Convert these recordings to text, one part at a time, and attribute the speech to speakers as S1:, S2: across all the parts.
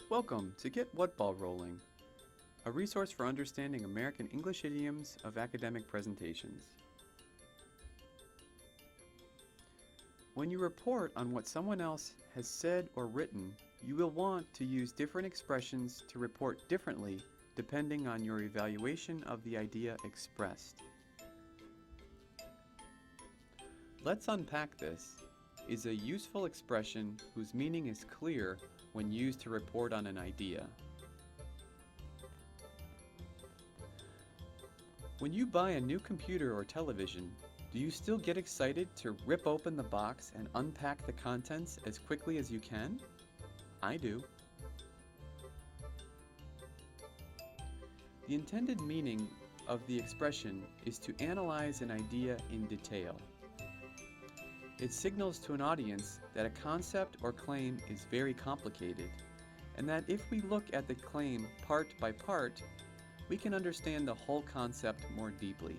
S1: Welcome to Get What Ball Rolling, a resource for understanding American English idioms of academic presentations. When you report on what someone else has said or written, you will want to use different expressions to report differently depending on your evaluation of the idea expressed. Let's unpack this is a useful expression whose meaning is clear when used to report on an idea. When you buy a new computer or television, do you still get excited to rip open the box and unpack the contents as quickly as you can? I do. The intended meaning of the expression is to analyze an idea in detail. It signals to an audience that a concept or claim is very complicated, and that if we look at the claim part by part, we can understand the whole concept more deeply.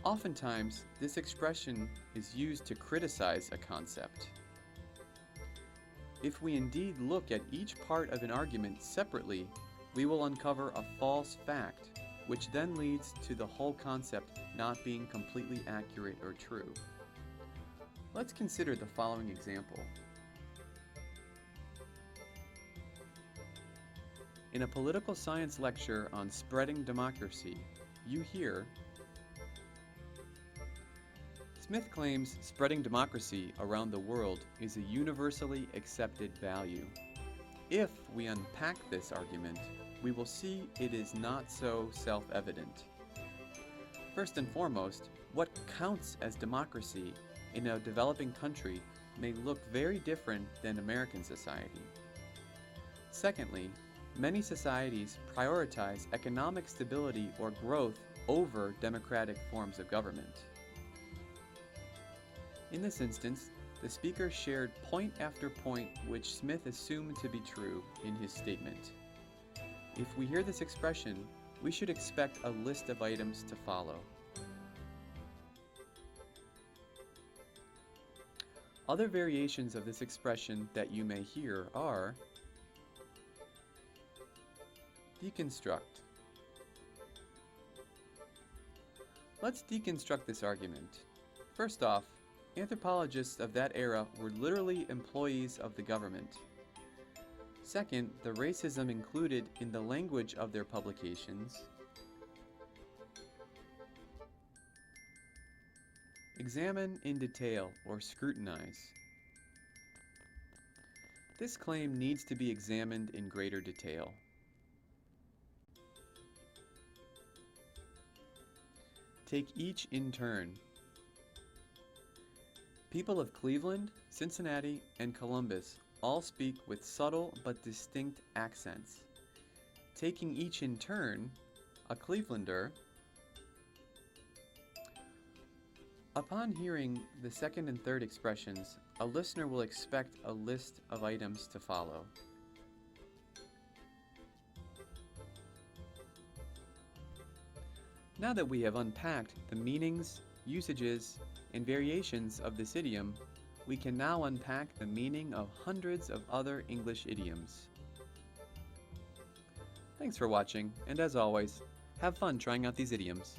S1: Oftentimes, this expression is used to criticize a concept. If we indeed look at each part of an argument separately, we will uncover a false fact, which then leads to the whole concept not being completely accurate or true. Let's consider the following example. In a political science lecture on spreading democracy, you hear, Smith claims spreading democracy around the world is a universally accepted value. If we unpack this argument, we will see it is not so self-evident. First and foremost, what counts as democracy in a developing country may look very different than American society. Secondly, many societies prioritize economic stability or growth over democratic forms of government. In this instance, the speaker shared point after point which Smith assumed to be true in his statement. If we hear this expression, we should expect a list of items to follow. Other variations of this expression that you may hear are deconstruct. Let's deconstruct this argument. First off, anthropologists of that era were literally employees of the government. Second, the racism included in the language of their publications. Examine in detail or scrutinize. This claim needs to be examined in greater detail. Take each in turn. People of Cleveland, Cincinnati, and Columbus all speak with subtle but distinct accents. Taking each in turn, a Clevelander, upon hearing the second and third expressions, a listener will expect a list of items to follow. Now that we have unpacked the meanings, usages, and variations of this idiom, we can now unpack the meaning of hundreds of other English idioms. Thanks for watching, and as always, have fun trying out these idioms.